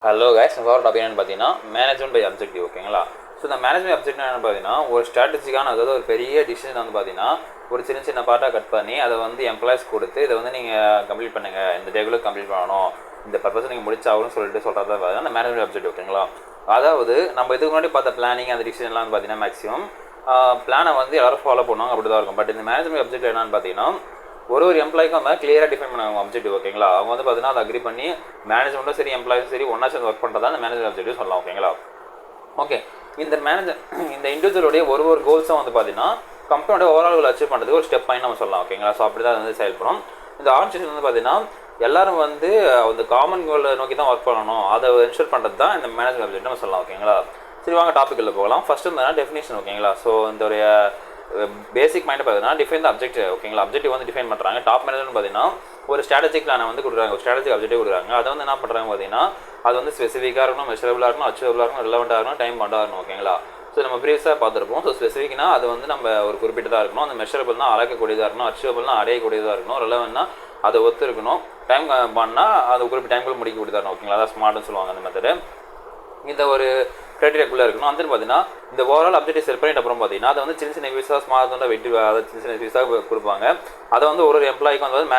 Hello guys, நம்ம topic என்னென்னு பார்த்தீங்கன்னா மேனேஜ்மெண்ட் பை அப்ஜெக்டிவ். ஓகேங்களா? ஸோ இந்த மேனேஜ்மெண்ட் அப்ஜெக்டிவ் என்னென்னு பார்த்தீங்கன்னா ஒரு ஸ்ட்ராட்டஜிக்கான, அதாவது ஒரு பெரிய டிசிஷன் வந்து பார்த்தீங்கன்னா ஒரு சின்ன சின்ன பார்ட்டாக கட் பண்ணி அதை வந்து எம்ப்ளாய்ஸ் கொடுத்து இதை வந்து நீங்கள் கம்ப்ளீட் பண்ணுங்கள், இந்த டேக்குள்ளே கம்ப்ளீட் பண்ணணும், இந்த பர்பஸ் நீங்கள் முடிச்சாகணும்னு சொல்லிட்டு சொல்கிறது தான் பார்த்தீங்கன்னா இந்த மேனேஜ்மெண்ட் அப்ஜெக்டிவ். ஓகேங்களா? அதாவது நம்ம இதுக்கு முன்னாடி பார்த்த பிளானிங் அந்த டிசிஷன்லாம் வந்து பார்த்தீங்கன்னா மேக்ஸிமம் பிளானை வந்து எல்லாரும் ஃபாலோ பண்ணுவாங்க, அப்படி தான் இருக்கும். பட் இந்த மேனேஜ்மெண்ட் அப்ஜெக்டிவ் என்னென்னு பார்த்தீங்கன்னா ஒரு எம்ப்ளாய்க்கும் அந்த கிளியராக டிஃபைன் பண்ணுவாங்க அப்ஜெக்டிவ். ஓகேங்களா? அவங்க வந்து பார்த்தீங்கன்னா அதை அக்ரி பண்ணி மேனேஜ்மெண்ட்டும் சரி எம்ப்ளாயும் சரி ஒன்றா சேர்ந்து ஒர்க் பண்ணுறதா அந்த மேனேஜ்மெண்ட் அப்ஜெக்டிவ் சொல்லலாம். ஓகேங்களா? ஓகே, இந்த இண்டிவிஜுவலுடைய ஒரு கோல்ஸும் வந்து பார்த்தீங்கன்னா கம்பெனியோட ஓவரால் கோல் அச்சீவ் பண்ணுறதுக்கு ஒரு ஸ்டெப் பாயிண்ட் நம்ம சொல்லலாம். ஓகேங்களா? ஸோ அப்படி தான் வந்து செயல்படும். இந்த ஆர்கனைசேஷன் வந்து பார்த்தீங்கன்னா எல்லாரும் வந்து அந்த காமன் கோலை நோக்கி தான் ஒர்க் பண்ணணும், அதை என்ஷூர் பண்ணுறது தான் இந்த மேனேஜ்மெண்ட் அப்ஜெக்டிவ் நம்ம சொல்லலாம். ஓகேங்களா? சரி, வாங்க டாப்பிக்கில் போகலாம். ஃபஸ்ட்டு வந்து டெஃபினேஷன். ஓகேங்களா? ஸோ இந்த பேசிக் மைண்ட் பார்த்தீங்கன்னா டிஃபைன் த அப்ஜெக்டிவ். ஓகேங்களா? அப்ஜெக்டிவ் வந்து டிஃபைன் பண்ணுறாங்க. டாப் மேனேஜர்னு பார்த்தீங்கன்னா ஒரு ஸ்ட்ராட்டஜிக் பிளானை வந்து கொடுக்குறாங்க, ஒரு ஸ்ட்ராட்டஜிக் அப்ஜெக்டிவ் கொடுக்குறாங்க. அதை வந்து என்ன பண்ணுறாங்க பார்த்தீங்கன்னா அது வந்து ஸ்பெசிஃபிக்காக இருக்கணும், மெஷரபிளாக இருக்கணும், அச்சீவபிளாக இருக்கணும், ரிலவெண்ட்டாக இருக்கணும், டைம் பாண்டாக இருக்கணும். ஓகேங்களா? ஸோ நம்ம ப்ரீவியஸாக பார்த்துருப்போம். ஸோ ஸ்பெசிஃபிக்னா அது வந்து நம்ம ஒரு குறிப்பிட்டதாக இருக்கணும், அந்த மெஷரபிள்னா அளக்கக்கூடியதாக இருக்கணும், அச்சீவபிள்னா அடையக்கூடியதாக இருக்கணும், ரிலவெண்ட்னா அதை ஒத்து இருக்கணும், டைம் பண்ணால் அது குறிப்பிட்ட டைம்குள்ள முடிக்கக்கூடியதாக இருக்கணும். ஓகேங்களா? அதான் ஸ்மார்ட்னு சொல்லுவாங்க அந்த மெத்தடு. இந்த ஒரு க்ரைட்டீரியாக்குள்ளே இருக்கணும். வந்து பார்த்தீங்கன்னா இந்த ஓவரால் அப்ஜெக்டிவ் செட் பண்ணிட்டு அப்புறம் பார்த்தீங்கன்னா அதை வந்து சின்ன சின்ன பீஸாக ஸ்மார்ட் தான் வெட்டி அதை சின்ன சின்ன பீஸாக கொடுப்பாங்க. அதை வந்து ஒரு எம்ப்ளாய்க்கு வந்து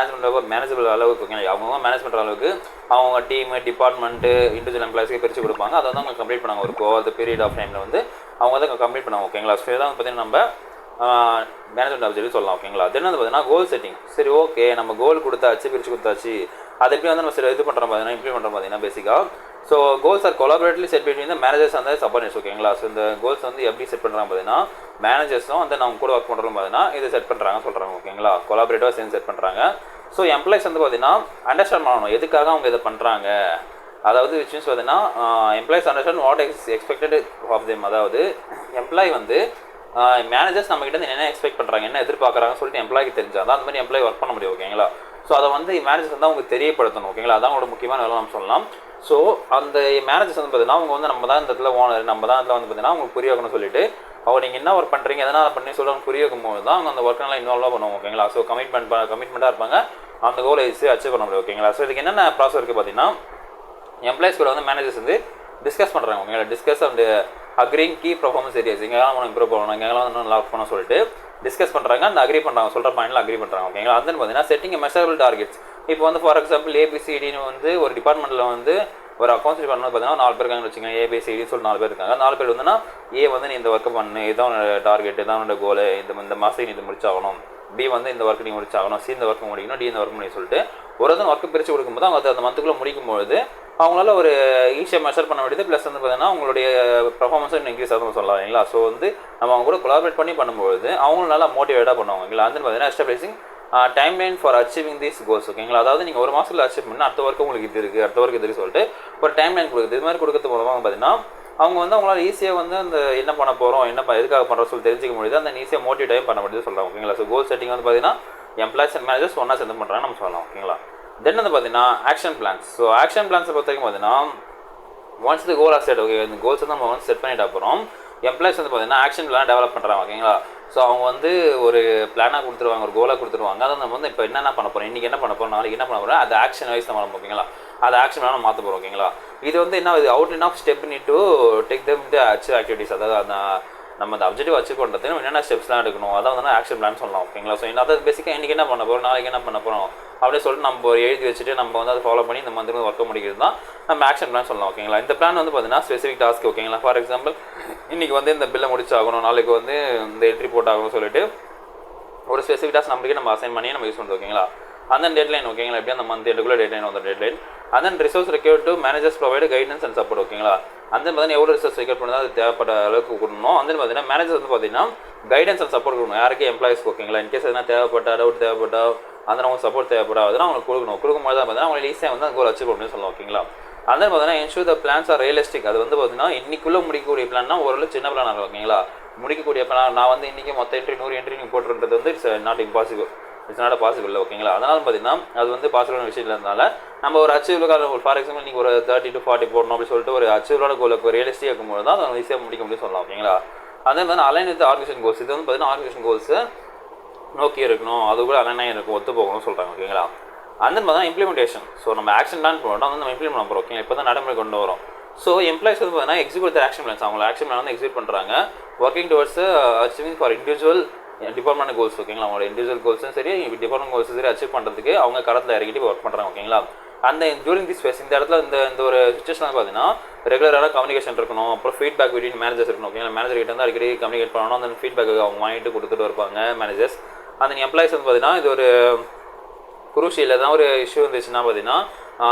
மேனேஜபிள் அளவுக்கு, ஓகேங்களா, அவங்க மேனேஜ் பண்ணுற அளவுக்கு அவங்க டீமு டிபார்ட்மெண்ட்டு இண்டிவிஜுவல் எம்ப்ளாய்ஸ்க்கு பிரித்து கொடுப்பாங்க. அதை வந்து அவங்க கம்ப்ளீட் பண்ணாங்க ஒரு ஓவர் பீரியட் ஆஃப் டைமில் வந்து அவங்க வந்து கம்ப்ளீட் பண்ணாங்க. ஓகேங்களா? ஸோ இதான் பார்த்தீங்கன்னா நம்ம மேனேஜ்மெண்ட் அப்ஜெக்டிவ் சொல்லலாம். ஓகேங்களா? தென் வந்து பார்த்தீங்கன்னா கோல் செட்டிங். சரி, ஓகே, நம்ம கோல் கொடுத்தாச்சு, பிரித்து கொடுத்தாச்சு, அதை எப்படி வந்து நம்ம சரி இது பண்ணுறோம் பார்த்தீங்கன்னா இம்ப்ளிமெண்ட் பண்ணுறோம் பார்த்தீங்கன்னா பேசிக்காக. So goals are collaboratively set between the managers அந்த சப்பார்டினேட்ஸ். ஓகேங்களா? ஸோ இந்த கோல்ஸ் வந்து எப்படி செட் பண்ணுறாங்க பார்த்தீங்கன்னா மேனேஜர்ஸும் வந்து நம்ம கூட ஒர்க் பண்ணுறோம் பார்த்தீங்கன்னா இது செட் பண்ணுறாங்க சொல்கிறாங்க. ஓகேங்களா? கொலாபரேட்டிவாக சேர்ந்து செட் பண்ணுறாங்க. ஸோ எம்ப்ளாய்ஸ் வந்து பார்த்தீங்கன்னா அண்டர்ஸ்டாண்ட் பண்ணணும் எதுக்காக அவங்க இதை பண்ணுறாங்க. அதாவது விச் மீன்ஸ் பார்த்தீங்கன்னா employees understand what is expected of them. அதாவது எம்ப்ளாய் வந்து மேனேஜர்ஸ் நம்மகிட்ட என்ன எக்ஸ்பெக்ட் பண்ணுறாங்க, என்ன எதிர்பார்க்குறாங்கன்னு சொல்லிட்டு எம்ப்ளாய்க்கு தெரிஞ்சால் தான் அந்த மாதிரி எம்ப்ளாய் ஒர்க் பண்ண முடியும். ஓகேங்களா? ஸோ அதை வந்து மேனேஜர்ஸ் வந்து அவங்க தெரியப்படுத்தணும். ஓகேங்களா? அதான் அவங்களோட முக்கியமான வேலை நம்ம சொல்லலாம். ஸோ அந்த மேனேஜர்ஸ் வந்து பார்த்தீங்கன்னா அவங்க வந்து நம்ம தான் இந்த இடத்துல ஓனர், நம்ம தான் இடத்துல வந்து பார்த்தீங்கன்னா அவங்க புரிய வைக்கணும்னு சொல்லிட்டு அவங்க நீங்கள் என்ன ஒர்க் பண்ணுறீங்க எதனால் பண்ணி சொல்லுவாங்க புரிய வைக்கும் போது தான் அவங்க அந்த ஒர்க் நல்லா இன்வால்வாக பண்ணுவோம். ஓகேங்களா? ஸோ கமிட்மெண்ட்டாக இருப்பாங்க, அந்த கோலை அச்சீவ் பண்ண முடியும். ஓகேங்களா? ஸோ இதுக்கு என்னென்ன ப்ராசஸ் இருக்குது பார்த்தீங்கன்னா எம்ப்ளாய்ஸ் கூட வந்து மேனேஜர்ஸ் வந்து டிஸ்கஸ் பண்ணுறாங்க. ஓகேங்களா? Discuss and agreeing key performance areas, இங்கெல்லாம் நம்ம இம்ப்ரூவ் பண்ணணும், இங்கெல்லாம் வந்து நல்லா ஒர்க் பண்ண சொல்லிட்டு டிஸ்கஸ் பண்ணுறாங்க, அந்த அக்ரி பண்ணுறாங்க, சொல்கிற பாயிண்டில் அக்ரி பண்ணுறாங்க. ஓகேங்களா? அதுன்னு பார்த்தீங்கன்னா செட்டிங் மெஷரபிள் டார்கெட்ஸ். இப்போ வந்து ஃபார் எக்ஸாம்பிள் ஏபிசிடின்னு வந்து ஒரு டிபார்ட்மெண்ட்டில் வந்து ஒரு அக்கௌண்ட்ஸ் டிபார்ட்மெண்ட் பார்த்தீங்கன்னா 4 பேர் இருக்காங்கன்னு வச்சுக்கோங்க. ஏபிசிடின்னு சொல்லி 4 பேர் இருக்காங்க. 4 பேர் வந்துன்னா ஏ வந்து நீ இந்த ஒர்க்கு பண்ணு, இதான் டார்கெட், இதான் கோல், இந்த மாதம் நீ இது முடிச்சாகணும், பி வந்து இந்த ஒர்க்கு நீ முடிச்சாகணும், சி இந்த ஒர்க்கு முடிக்கணும், டி இந்த ஒர்க் முடியும் சொல்லிட்டு ஒரு ஒர்க்கு பிரித்து கொடுக்கும்போது அவங்க அந்த மந்த்துக்குள்ளே முடிக்கும்போது அவங்களால ஒரு ஈஸியாக மெஷர் பண்ண வேண்டியது. ப்ளஸ் வந்து பார்த்தீங்கன்னா அவங்களுடைய பர்ஃபார்மன்ஸும் இன்க்ரீஸ் ஆகும் சொல்லலாம். இல்லைங்களா? ஸோ வந்து நம்ம அவங்க கூட கொலாபரேட் பண்ணி பண்ணும்போது அவங்களும் நல்லா மோட்டிவேட்டாக பண்ணுவாங்க. இல்லை வந்து பார்த்தீங்கன்னா establishing time line for achieving these goals. ஓகேங்களா? அதாவது நீங்கள் ஒரு மாதத்தில் அச்சீவ் பண்ணால் அடுத்த ஒர்க்கு உங்களுக்கு இது இருக்குது, அடுத்த ஒர்க்கு இது சொல்லிட்டு ஒரு டைம் லைன் கொடுக்குது. இது மாதிரி கொடுக்கறது மூலமாக பார்த்தீங்கன்னா அவங்க வந்து அவங்களால ஈஸியாக வந்து அந்த என்ன பண்ண போகிறோம், எதுக்காக பண்ணுறோம் சொல்லி தெரிஞ்சிக்க முடியுது, அந்த ஈஸியாக மோட்டிவேட்டாக பண்ண முடியுது சொல்கிறாங்க. ஓகேங்களா? ஸோ கோல் செட்டிங் வந்து பார்த்தீங்கன்னா எம்ப்ளாய்ஸ் அண்ட் மேனேஜர்ஸ் ஒன்றா சேர்ந்து பண்ணுறாங்க நம்ம சொல்லலாம். ஓகேங்களா? தென் வந்து பார்த்தீங்கன்னா ஆக்ஷன் பிளான்ஸ். ஸோ ஆக்ஷன் பிளான்ஸை பொறுத்த வரைக்கும் பார்த்தீங்கன்னா once the goal are set. Okay, இந்த கோல்ஸ் வந்து நம்ம வந்து செட் பண்ணிட்ட அப்புறம் எம்ப்ளாய்ஸ் வந்து பார்த்தீங்கன்னா ஆக்ஷன் பிளான் டெவலப் பண்ணுறாங்க. ஓகேங்களா? ஸோ அவங்க வந்து ஒரு பிளானாக கொடுத்துருவாங்க, ஒரு கோலாக கொடுத்துருவாங்க. அதை நம்ம வந்து இப்போ என்னென்ன பண்ண போகிறோம், இன்றைக்கி என்ன பண்ண போகிறோம், நாளைக்கு என்ன பண்ண போகிறோம், அது ஆக்ஷன் வைஸ் நம்ம ஓகேங்களா? அது ஆக்ஷன் வேணால் மாற்ற போகிறோம். ஓகேங்களா? இது வந்து என்ன outline of step need to take them to achieve activities. அதாவது அந்த நம்ம அந்த அப்ஜெக்டிவ் அச்சீவ் பண்ணுறதுக்கு நம்ம என்னென்ன ஸ்டெப்ஸ்லாம் எடுக்கணும், அதான் வந்து ஆக்ஷன் பிளான் சொல்லலாம். ஓகேங்களா? ஸோ அதாவது பேசிக்காக இன்றைக்கி என்ன பண்ண போகிறோம், நாளைக்கு என்ன பண்ண போகிறோம் அப்படியே சொல்லிட்டு நம்ம எழுதி வச்சுட்டு நம்ம வந்து அதை ஃபாலோ பண்ணி இந்த மந்த் ஒர்க் முடிக்கிறது தான் நம்ம ஆக்ஷன் பிளான் சொல்லலாம். ஓகேங்களா? இந்த பிளான் வந்து பார்த்தீங்கன்னா ஸ்பெசிஃபிக் டாஸ்க். ஓகேங்களா? ஃபார் எக்ஸாம்பிள் இன்றைக்கி வந்து இந்த பில்லை முடிச்சாகணும், நாளைக்கு வந்து இந்த என்ட்ரி போட்டாகணும்னு சொல்லிட்டு ஒரு ஸ்பெசிஃபிக் டாஸ்க் நம்மளுக்கே நம்ம அசைன் பண்ணி நம்ம யூஸ் பண்ணுறோம். ஓகேங்களா? அந்த டெட்லைன். ஓகேங்களா? எப்படி அந்த மந்த் எண்டுக்குள்ளே டெட்லைன் வந்து டெட்லைன். அந்த resource required to managers provide guidance and support. ஓகேங்களா? அந்த பார்த்தீங்கன்னா எவ்வளோ ரிசோர்ஸ் ரெக்யூர் பண்ணால் அது தேவைப்பட்ட அளவுக்கு கொடுக்கணும். அந்த பார்த்தீங்கன்னா மேனேஜர் வந்து பார்த்தீங்கன்னா கைடன்ஸ் அண்ட் சப்போர்ட் கொடுக்கணும் யாருக்கு, எம்ப்ளாய்ஸ்க்கு. ஓகேங்களா? இன்கேஸ் எதனா தேவைப்பட்டா, டவுட் தேவைப்பட்டா, அந்த அவங்க சப்போர்ட் தேவைப்படாதுன்னா அவங்களுக்கு கொடுக்கும்போது தான் பார்த்தீங்கன்னா அவங்க ஈஸியாக வந்து கோல் அச்சீவ் பண்ணணும்னு சொல்லலாம். ஓகேங்களா? அந்த பார்த்தீங்கன்னா ensure the plans are realistic. அது வந்து பார்த்தீங்கன்னா இன்னைக்குள்ளே முடிக்கக்கூடிய பிளான்னா ஓரளவு சின்ன பிளான் இருக்கும். ஓகேங்களா? முடிக்கக்கூடிய பிளான் நான் வந்து இன்றைக்கி மொத்த என்ட்ரி 100 என்ட்ரி நீங்கள் போட்டுறது வந்து it's not impossible, it's not possible. ஓகேங்களா? அதனால பார்த்தீங்கன்னா அது வந்து பாசிபிளான விஷயம் இல்லைனால நம்ம ஒரு அச்சீவபிளாக ஃபார் எக்ஸாம்பிள் நீங்கள் ஒரு 30 to 40 போடணும் அப்படின்னு சொல்லிட்டு ஒரு அச்சீவபிளான கோலுக்கு ரியலிஸ்டிக் இருக்கும்போது தான் அதை ஈஸியாக முடிக்க முடியும் சொல்லலாம். ஓகேங்களா? அதே மாதிரி அலைன் வித் ஆர்கனைசேஷன் கோல்ஸ். இது வந்து பார்த்தீங்கன்னா ஆர்கனைசேஷன் கோல்ஸு நோக்கி இருக்கணும், அது கூட அலைனாக இருக்கும், ஒத்து போகணும்னு சொல்கிறாங்க. ஓகேங்களா? அந்த மாதிரி தான் இம்ப்ளிமெண்டேஷன். ஸோ நம்ம ஆக்ஷன் பிளான் போட்டோம், வந்து நம்ம இம்ப்ளிமெண்ட் பண்ண போகிறோம். ஓகே, இப்போ தான் நடைமுறை கொண்டு வரோம். ஸோ எம்ப்ளாய்ஸ் வந்து பார்த்தீங்கன்னா எக்ஸிக்யூட் ஆக்ஷன் பிளான்ஸ், அவங்க ஆக்ஷன் பிளான் வந்து எக்ஸிக்யூட் பண்ணுறாங்க. Working towards achieving for individual department goals. ஓகேங்களா, அவங்களோட இண்டிவிஜுவல் கோல்ஸும் சரி டிபார்ட்மெண்ட் கோல்ஸும் சரி அச்சீவ் பண்ணுறதுக்கு அவங்க கடத்தில் இறங்கிட்டு ஒர்க் பண்ணுறாங்க. ஓகேங்களா, அந்த ஜூரிங் திஸ் ஃபேஸ் இந்த இடத்துல இந்த ஒரு சுச்சுவேஷன் பார்த்தீங்கன்னா ரெகுலரான கம்யூனிகேஷன் இருக்கணும். அப்புறம் ஃபீட்பேக் பிட்வீன் மேனேஜர்ஸ் இருக்கணும். ஓகேங்களா, மேனேஜர் கிட்ட வந்து அடிக்கடி கம்யூனிகேட் பண்ணணும். அந்த ஃபீட்பேக் அவங்க வாங்கிட்டு கொடுத்துட்டு இருப்பாங்க மேனேஜர்ஸ். அந்த எம்ப்ளாயிஸ் வந்து பார்த்தீங்கன்னா இது ஒரு குரூஷியில் தான் ஒரு இஷ்யூ இருந்துச்சுன்னா பார்த்தீங்கன்னா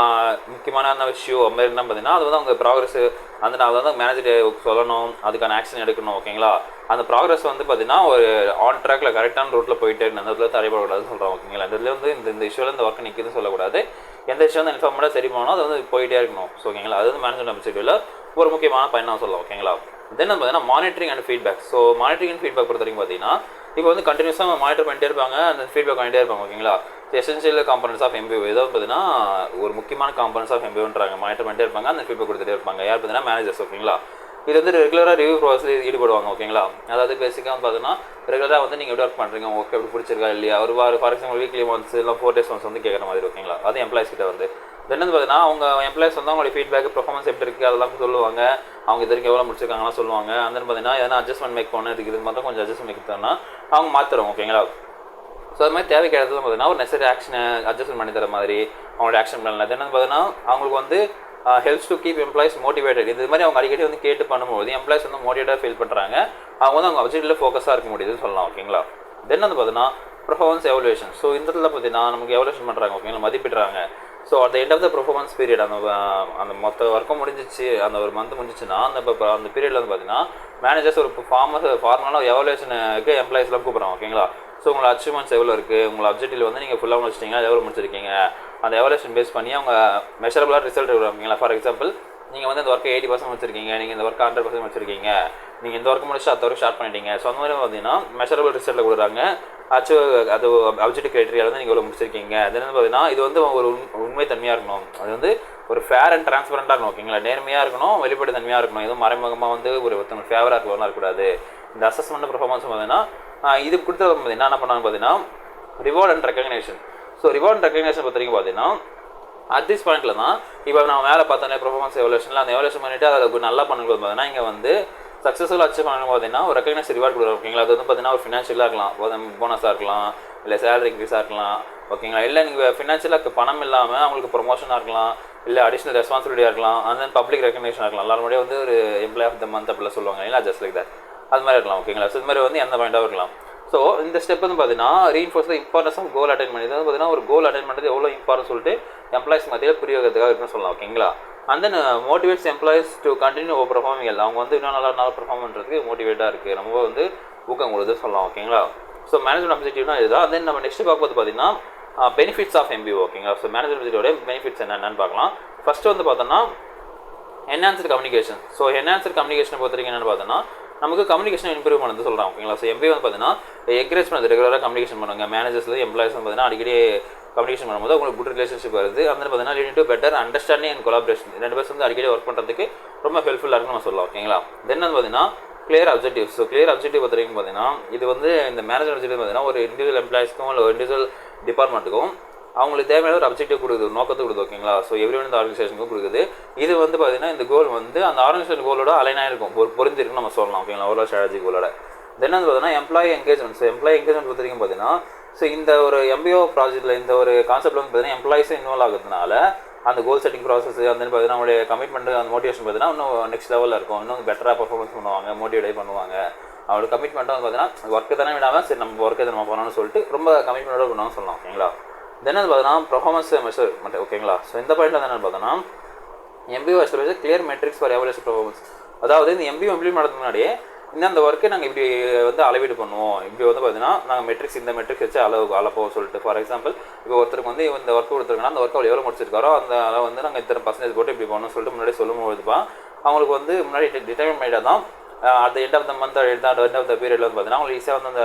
முக்கியமான இஷ்யூ மாதிரினா பார்த்தீங்கன்னா அது வந்து அவங்க ப்ராக்ரஸ் அந்த நான் வந்து மேனேஜர் சொல்லணும், அதுக்கான ஆக்ஷன் எடுக்கணும். ஓகேங்களா, அந்த ப்ராக்ரஸ் வந்து பார்த்தீங்கன்னா ஒரு ஆன் ட்ராக்ல கரெக்டான ரூட்டில் போயிட்டு அந்த இடத்துல தடைபடக்கூடாதுன்னு சொல்கிறாங்க. ஓகேங்களா, இந்த இதில் வந்து இந்த இஷ்யூவில் இந்த ஒர்க் நிற்கிதுன்னு சொல்லக்கூடாது. எந்த இஷ்யூ வந்து இன்ஃபார்மெண்ட்டாக சரி பண்ணணும், அது வந்து போயிட்டே இருக்கணும். ஸோ ஓகேங்களா, அது வந்து மேனேஜ்மெண்ட் அப்ஜெக்டிவ்ல ஒரு முக்கியமான பயனாக சொல்லலாம். ஓகேங்களா, தென் பார்த்தீங்கன்னா monitoring and feedback. So monitoring and feedback பொறுத்த வரைக்கும் பார்த்தீங்கன்னா இப்போ வந்து கண்டினியூஸாக மானிட்டர் பண்ணிட்டே இருப்பாங்க, அந்த ஃபீட்பேக் பண்ணிட்டே இருப்பாங்க. ஓகேங்களா, எசென்ஷியல் காம்பனன்ஸ் ஆஃப் எம்பிஓ ஏதாவது பார்த்தீங்கன்னா ஒரு முக்கியமான காம்பனன்ஸ் ஆஃப் எம்பிஓன்றாங்க. மானிட்டர் பண்ணிட்டே இருப்பாங்க, அந்த ஃபீட்பேக் கொடுத்துட்டே இருப்பாங்க. யார் பார்த்தீங்கன்னா மேனேஜர்ஸ். ஓகேங்களா, இது வந்து ரெகுலராக ரிவ்யூ ப்ராசஸில் ஈடுபடுவாங்க. ஓகேங்களா, அதாவது பேசிக்காக வந்து பார்த்தீங்கன்னா ரெகுலராக வந்து நீங்கள் எப்படி ஒர்க் பண்ணுறீங்க, ஓகே எப்படி பிடிச்சிருக்கா இல்லையா, ஒரு ஃபார் எக்ஸாம்பிள் வீக்லி ஒன்ஸ் இல்லை 4 days ஒன்ஸ் வந்து கேட்குற மாதிரி. ஓகேங்களா, அது எம்ப்ளாயிஸ் கிட்ட வந்து தென் வந்து பார்த்தீங்கன்னா அவங்க எம்ப்ளாயிஸ் வந்து அவங்களுடைய ஃபீட்பேக் பர்ஃபார்மன்ஸ் எப்படி இருக்குது அதெல்லாம் சொல்லுவாங்க. அவங்க இது வரைக்கும் எவ்வளோ முடிச்சிருக்காங்கலாம் சொல்லுவாங்க. அந்த பார்த்தீங்கன்னா எதனா அட்ஜஸ்ட்மெண்ட் மேக் பண்ணணும், இது மட்டும் கொஞ்சம் அட்ஜஸ்ட்மெண்ட் மேக் பண்ணா அவங்க மாற்றுறோம். ஓகேங்களா, ஸோ அது மாதிரி தேவைக்கு இடத்துல பார்த்தீங்கன்னா ஒரு நெசரி ஆக்ஷனை அட்ஜஸ்ட்மெண்ட் பண்ணி தர மாதிரி அவங்களோட ஆக்ஷன் பண்ணல. தென் வந்து பார்த்தீங்கன்னா அவங்களுக்கு வந்து helps to keep employees motivated. இது மாதிரி அவங்க அடிக்கடி வந்து கேட்டு பண்ணும்போது எம்ப்ளாயிஸ் வந்து மோட்டிவேட்டாக ஃபீல் பண்ணுறாங்க. அவங்க வந்து அவங்க அப்ஜெக்டிவ்ல ஃபோக்கஸாக இருக்க முடியுதுன்னு சொல்லலாம். ஓகேங்களா, தென் வந்து பார்த்தீங்கன்னா பர்ஃபார்மன்ஸ் எவல்யூஷன். ஸோ இந்த இடத்துல பார்த்தீங்கன்னா நமக்கு எவல்யூஷன் பண்ணுறாங்க. ஓகேங்களா, மதிப்பிடுறாங்க. So at the end of the performance period அந்த மொத்த ஒர்க்கும் முடிஞ்சிச்சு, அந்த ஒரு மந்த் முடிஞ்சிச்சுன்னா அந்த பீரியடில் வந்து பார்த்தீங்கன்னா மேனேஜர்ஸ் ஒரு ஃபார்மலாக எவல்யூஷனுக்கு எம்ப்ளாயிஸ்லாம் கூப்பிட்றாங்க. ஓகேங்களா, ஸோ உங்களோட அச்சீவ்மெண்ட்ஸ் எவ்வளோ இருக்குது, உங்களை அப்ஜெக்டிவ் வந்து நீங்கள் ஃபுல்லாக முடிச்சிட்டிங்கன்னா எவ்வளோ முடிச்சிருக்கீங்க, அந்த எவல்யூஷன் பேஸ் பண்ணி அவங்க மெஷரபிளாக ரிசல்ட் கொடுக்குறாங்களா. ஃபார் எக்ஸாம்பிள் நீங்கள் வந்து இந்த ஒர்க்கை 80% முடிச்சிருக்கீங்க, நீங்கள் இந்த ஒர்க்கை 100% முடிச்சிருக்கீங்க, நீங்கள் இந்த ஒர்க் முடிச்சு அடுத்த ஒர்க் ஸ்டார்ட் பண்ணிட்டீங்க. ஸோ அந்த மாதிரி பார்த்தீங்கன்னா மெஷரபிள் ரிசல்ட்டில் கொடுக்குறாங்க. அது அப்ஜெக்டிவ் கிரைட்டீரியா வந்து நீங்கள் இவ்வளோ முடிச்சிருக்கீங்க. அது வந்து பார்த்தீங்கன்னா இது வந்து ஒரு உண்மைத்தன்மையாக இருக்கணும், அது வந்து ஒரு ஃபேர் அண்ட் ட்ரான்ஸ்பரண்ட்டாக இருக்கணும். ஓகேங்களா, நேர்மையாக இருக்கணும், வெளிப்படை தன்மையாக இருக்கணும், எதுவும் மறைமுகமாக வந்து ஒருத்தவங்க ஃபேவராக இருக்கணும் இருக்கக்கூடாது. இந்த அசஸ்மெண்ட் பர்ஃபார்மன்ஸ் பார்த்தீங்கன்னா இது கொடுத்தது பார்த்தீங்கன்னா என்ன பண்ணாங்க பார்த்தீங்கன்னா reward and recognition. So reward and recognition பொறுத்த வரைக்கும் பார்த்தீங்கன்னா அட் திஸ் பாயிண்ட்டில் தான் இப்போ நான் மேலே பார்த்தோன்னே பர்ஃபார்மன்ஸ் எவல்யூஷனில் அந்த எவல்யூஷன் பண்ணிவிட்டு அதை நல்லா பண்ணும்போது பார்த்தீங்கன்னா இங்கே வந்து சக்ஸஸ்ஃபுல் அச்சீவ் பண்ணும்போது பார்த்தீங்கன்னா ஒரு ரெகக்னைஸ் ரிவார்ட் கொடுக்குறோம். ஓகேங்களா, அது வந்து பார்த்தீங்கன்னா ஒரு ஃபினான்ஷியலாக இருக்கலாம், போனஸாக இருக்கலாம், இல்லை சேலரி இன்க்ரீஸாக இருக்கலாம். ஓகேங்களா, இல்லை நீங்கள் ஃபினான்ஷியலாக பணம் இல்லாமல் அவங்களுக்கு ப்ரொமோஷனாக இருக்கலாம், இல்லை அடிஷனல் ரெஸ்பான்சிபிலிட்டியாக இருக்கலாம், அண்ட் தென் பப்ளிக் ரெகக்னேஷனாக இருக்கலாம். எல்லாருமே வந்து ஒரு எம்ப்ளாய் ஆஃப் த மந்த் அப்படிலாம் சொல்லுவாங்க இல்லை, ஜஸ்ட் லைக் தட் அது மாதிரி இருக்கலாம். ஓகேங்களா, ஸோ இது மாதிரி வந்து எந்த பாயிண்டாகவும் இருக்கலாம். ஸோ இந்த ஸ்டெப் வந்து பார்த்தீங்கன்னா reinforce the importance of goal attain பண்ணி வந்து பார்த்தீங்கன்னா ஒரு கோல் அட்டைன் பண்ணுறது எவ்வளோ இம்பார்ட்டன் சொல்லிட்டு எம்ப்ளாயிஸ் மத்தியில் புரிய வைக்கிறதுக்காக இருக்குன்னு சொல்லலாம். ஓகேங்களா, and then motivates employees to continue performing. அவங்க வந்து இன்னும் நல்லா பெர்ஃபார்ம் பண்ணுறதுக்கு மோட்டிவேட்டாக இருக்குது, ரொம்ப வந்து ஊக்கம் கொடுத்து சொல்லலாம். ஓகேங்களா, ஸோ மேனேஜ்மெண்ட் அப்ஜெக்டிவ்னா இதுதான். தென் நம்ம நெக்ஸ்ட் பார்க்கும்போது பார்த்தீங்கன்னா பெனிஃபிட்ஸ் ஆஃப் எம்பிஓ. ஓகேங்களா, ஸோ மேனேஜ்மெண்ட் அப்ஜெக்டிவோட பெனிஃபிட்ஸ் என்னென்னு பார்க்கலாம். ஃபஸ்ட்டு வந்து பார்த்தோன்னா enhanced communication. So enhanced communication பொறுத்த வரைக்கும் என்னென்னு பார்த்தோன்னா நமக்கு கம்யூனிகேஷன் இம்ப்ரூவ் பண்ணது சொல்கிறாங்க. ஓகேங்களா, ஸோ எம்பிஓ வந்து பார்த்தீங்கன்னா என்கரேஜ் பண்ணது ரெகுலராக கம்யூனிகேஷன் பண்ணுவாங்க. மேனேஜர்ஸ்ல எம்ப்ளாயிஸ் வந்து பார்த்தீங்கன்னா அடிக்கடி கம்யூனிகேஷன் பண்ணும்போது உங்களுக்கு குட் ரிலேஷன்ஷிப் வருது. அந்த பார்த்தீங்கன்னா leading to better understanding and collaboration. 2 பேர் வந்து அடிக்கடி ஒர்க் பண்ணுறதுக்கு ரொம்ப ஹெல்ப்ஃபுல்லாக இருக்குன்னு நம்ம சொல்லலாம். ஓகேங்களா, தென் வந்து பார்த்தீங்கன்னா clear objective. So clear objective பொறுத்த வரைக்கும் பார்த்தீங்கன்னா இது வந்து இந்த மேனேஜர் அப்ஜெக்டிவ் பார்த்தீங்கன்னா ஒரு இண்டிவிஜுவல் எம்ப்ளாயிஸ்க்கும் இல்லை ஒரு இண்டிவிஜுவல் டிபார்ட்மெண்ட்டுக்கும் அவங்களுக்கு தேவையான ஒரு அப்ஜெக்டிவ் கொடுக்குது, நோக்கத்தை கொடுக்குது. ஓகேங்களா, ஸோ எவ்ரி ஒன் இந்த ஆர்கனைசேஷனுக்கும் கொடுக்குது. இது வந்து பார்த்தீங்கன்னா இந்த கோல் வந்து அந்த ஆர்கனைசேஷன் கோலோட அலைனாக இருக்கும், ஒரு பொருந்திருக்குன்னு நம்ம சொல்லலாம். ஓகேங்களா, ஒரு ஸ்ட்ராட்டஜி கோலோட. தென் வந்து பார்த்தீங்கன்னா employee engagement. So employee engagement பொறுத்த வரைக்கும் பார்த்தீங்கன்னா ஸோ இந்த ஒரு எம்பிஓ ப்ராஜெக்ட்டில் இந்த ஒரு கான்செப்ட் வந்து பார்த்தீங்கன்னா எம்ப்ளாயிஸும் இன்வால்வ் ஆகுறதுனால அந்த கோல் செட்டிங் ப்ராசஸ் அந்த பார்த்தீங்கன்னா அவங்களுடைய கமிட்மெண்ட் அந்த மோட்டிவேஷன் பார்த்தீங்கன்னா இன்னும் நெக்ஸ்ட் லெவலில் இருக்கும், இன்னும் பெட்டராக பர்ஃபார்மன்ஸ் பண்ணுவாங்க, மோட்டிவேட் பண்ணுவாங்க. அவரோட கமிட்மெண்ட்டாக வந்து பார்த்தீங்கன்னா ஒர்க்கு தானே விடாமல் சரி நம்ம ஒர்க்கை நம்ம பண்ணணும்னு சொல்லிட்டு ரொம்ப கமிட்மெண்ட்டோட பண்ணுவாங்க சொல்லலாம். ஓகேங்களா, தென் வந்து பார்த்தீங்கன்னா பர்ஃபார்மன்ஸ் மெஷர்மெண்ட். ஓகேங்களா, ஸோ இந்த பாயிண்ட்டில் என்னென்னு பார்த்தோன்னா MBO establish clear metrics for evaluation performance. அதாவது இந்த எம்பிஓ இம்ப்ளிமெண்ட் பண்ணுறதுக்கு முன்னாடியே இந்த ஒர்க்கை நாங்கள் இப்படி வந்து அளவீடு பண்ணுவோம், இப்படி வந்து பார்த்தீங்கன்னா நாங்கள் இந்த மெட்ரிக்ஸ் வச்சு அளப்போம் சொல்லிட்டு. ஃபார் எக்ஸாம்பிள் இப்போ ஒருத்தருக்கு வந்து இந்த ஒர்க் கொடுத்துருக்கோன்னா அந்த ஒர்க் அவர் எவ்வளோ முடிச்சிருக்காரோ அந்த அளவு வந்து நாங்கள் இத்தனை பர்சன்டேஜ் போட்டு இப்படி பண்ணணும்னு சொல்லிட்டு முன்னாடி சொல்லும்போதுப்பா அவங்களுக்கு வந்து முன்னாடி டிட்டர்மின் பண்ணிட்டால் தான் at the end of the month end of the period வந்து பார்த்தீங்கன்னா அவங்களுக்கு ஈஸியாக வந்து அந்த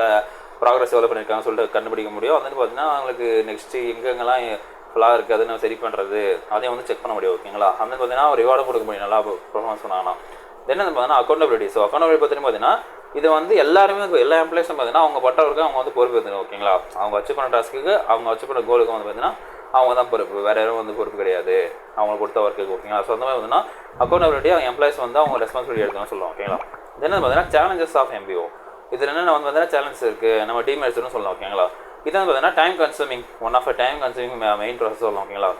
ப்ராக்ரஸ் எவ்வளோ பண்ணியிருக்காங்கன்னு சொல்லிட்டு கண்டுபிடிக்க முடியும். அது வந்து பார்த்தீங்கன்னா அவங்களுக்கு நெக்ஸ்ட்டு எங்கெங்கெல்லாம் ஃப்ளா இருக்குது அதுன்னு சரி பண்ணுறது அதையும் வந்து செக் பண்ண முடியும். ஓகேங்களா, அந்த பார்த்தீங்கன்னா ஒரு ரிவார்டும் கொடுக்க முடியும் நல்லா பர்ஃபார்மன்ஸ் பண்ணாங்கன்னா. தென் வந்து பார்த்தீங்கன்னா அக்கௌண்டபிலிட்டி. ஸோ அக்கௌண்டபிலிட்டி பார்த்தீங்கன்னா இது வந்து எல்லாருமே எல்லா எம்ப்ளாயிஸும் பார்த்தீங்கன்னா அவங்க பட்டவருக்கு அவங்க வந்து பொறுப்பு எடுத்துக்கணும். ஓகேங்களா, அவங்க அச்சீவ் பண்ண டாஸ்க்கு அவங்க அச்சீவ் பண்ண கோலுக்கு வந்து பார்த்தீங்கன்னா அவங்க தான் பொறுப்பு, வேறு யாரும் வந்து பொறுப்பு கிடையாது அவங்களுக்கு கொடுத்த ஒர்க்குக்கு. ஓகேங்களா. ஸோ அந்த மாதிரி வந்துன்னா அக்கௌண்டபிலிட்டி அவங்க எம்ப்ளாயிஸ் வந்து அவங்க ரெஸ்பான்சிபிலிட்டி எடுக்கணும்னு சொல்லுவோம். ஓகேங்களா. தென் பார்த்தீங்கன்னா சேலஞ்சஸ் ஆஃப் MBO. இதில் என்னென்ன வந்து பார்த்தீங்கன்னா சேலஞ்சஸ் இருக்குது, நம்ம டீமேட்ஸ்னு சொல்லலாம். ஓகேங்களா. இது வந்து பார்த்தீங்கன்னா time consuming, one of time consuming main process சொல்லலாம். ஓகேங்களா.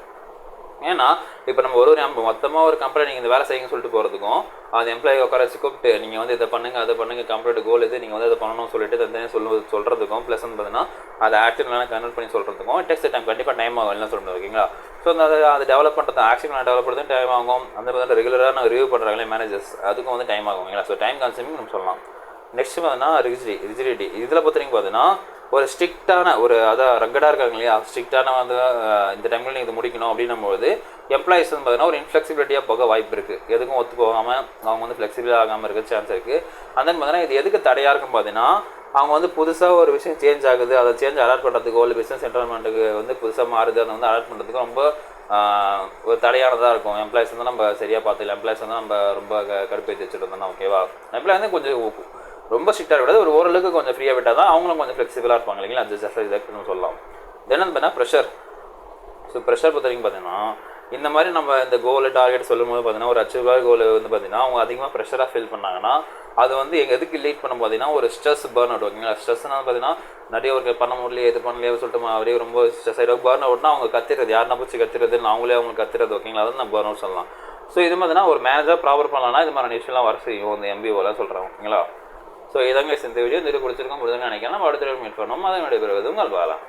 ஏன்னா இப்போ நம்ம ஒரு மொத்தமாக ஒரு கம்பெனி நீங்கள் இந்த வேலை செய்யுங்க சொல்லிட்டு போகிறதுக்கும் அந்த எம்ப்ளாயி உட்கார வச்சு கூப்பிட்டு நீங்கள் வந்து இதை பண்ணுங்கள் அதை பண்ணுங்கள், கம்ப்ளீட் கோல் இது நீங்கள் வந்து அதை பண்ணணும்னு சொல்லிட்டு தனியாக சொல்கிறதுக்கும் ப்ளஸ் வந்து பார்த்தீங்கன்னா அதை ஆக்ஷன்லாம் கன்வெர்ட் பண்ணி சொல்கிறதுக்கும் டெக்ஸ்ட் டைம் கண்டிப்பாக டைம் ஆகும் எல்லாம் சொல்லுங்கள். ஓகேங்களா. ஸோ அதை டெவலப் பண்ணுறது ஆக்ஷன் டெவலப் பண்ணுறது டைம் ஆகும். அந்த மாதிரி ரெகுலராக ரிவ்யூ பண்ணுறாங்களே மேனேஜர்ஸ், அதுக்கும் வந்து டைம் ஆகும். ஓகேங்களா. ஸோ டைம் கன்சூமிங் நம்ம சொல்லலாம். நெக்ஸ்ட் பார்த்தீங்கன்னா ரிஜிடிட்டி. இதில் பொறுத்தவரைக்கும் பார்த்தீங்கன்னா ஒரு ஸ்ட்ரிக்டான ஒரு அதான் ரக்கடாக இருக்காங்க இல்லையா, ஸ்ட்ரிக்டான வந்து இந்த டைமில் நீங்கள் இது முடிக்கணும் அப்படின்னும்போது எம்ப்ளாயிஸ் வந்து பார்த்தீங்கன்னா ஒரு இன்ஃப்ளெக்சிபிலிட்டியாக போக வாய்ப்பு இருக்குது. எதுக்கும் ஒத்து போகாமல் அவங்க வந்து ஃப்ளெக்சிபிளாக ஆகாமல் இருக்க சான்ஸ் இருக்குது. அந்த பார்த்தீங்கன்னா இது எதுக்கு தடையாக இருக்கும் பார்த்தீங்கன்னா அவங்க வந்து புதுசாக ஒரு விஷயம் சேஞ்ச் ஆகுது, அதை சேஞ்ச் அலாட் பண்ணுறதுக்கோ இல்லை பிஸ்னஸ் என்வரன்மெண்ட்டுக்கு வந்து புதுசாக மாறுது, அதை வந்து அலாட் பண்ணுறதுக்கு ரொம்ப ஒரு தடையானதாக இருக்கும். எம்ப்ளாயிஸ் வந்து நம்ம சரியாக பார்த்துக்கலாம், எம்ப்ளாயிஸ் வந்து நம்ம ரொம்ப கடுப்பேற்றி வச்சுட்டு இருந்தோம்னா ஓகேவா. எம்ப்ளாய் வந்து கொஞ்சம் ரொம்ப ஸ்ட்ரிக்டாக விடாது, ஒரு ஓரளவுக்கு கொஞ்சம் ஃப்ரீயாக விட்டால் தான் அவங்களும் கொஞ்சம் ஃப்ளெக்சிபிளாக இருப்பாங்க இல்லைங்களா. ஜஸ்ட் சொல்லலாம். தென் பார்த்தீங்கன்னா ப்ரெஷர். ஸோ ப்ரெஷர் பொறுத்த வரைக்கும் பார்த்தீங்கன்னா இந்த மாதிரி நம்ம இந்த கோல் டார்கெட் சொல்லும்போது பார்த்தீங்கன்னா ஒரு அச்சீவாக கோல் வந்து பார்த்தீங்கன்னா அவங்க அதிகமாக ப்ரெஷராக ஃபீல் பண்ணாங்கன்னா அது வந்து எதுக்கு லீட் பண்ண பார்த்தீங்கன்னா ஒரு ஸ்ட்ரெஸ் பர்ன் அவுட். ஓகேங்களா. ஸ்ட்ரெஸ்னால் பார்த்தீங்கன்னா நிறைய ஒரு பண்ண முடியலையே இது பண்ணலையே சொல்லிட்டு அப்படியே ரொம்ப ஸ்ட்ரெஸ் ஆகிடும். பர்ன் அவுட்னா அவங்க கத்துறது, யாருன்னா பிடிச்சி கத்துறதுன்னு அவங்களே அவங்க கத்துறது. ஓகேங்களா. அதான் நம்ம பர்ன் அவுட் சொல்லலாம். ஸோ இது பார்த்தீங்கன்னா ஒரு மேனேஜர் ப்ராப்பர் பண்ணலாம்னா இது மாதிரி விஷயம்லாம் வர செய்யும் இந்த MBOலாம் சொல்கிறாங்க. ஓகேங்களா. ஸோ இதாங்க இந்த வீடியோ இந்த பிடிச்சிருக்கோம் நினைக்கலாம். நம்ம அடுத்த மீட் பண்ணோம். அதனுடைய பிறகு உங்கள் பாலாம்.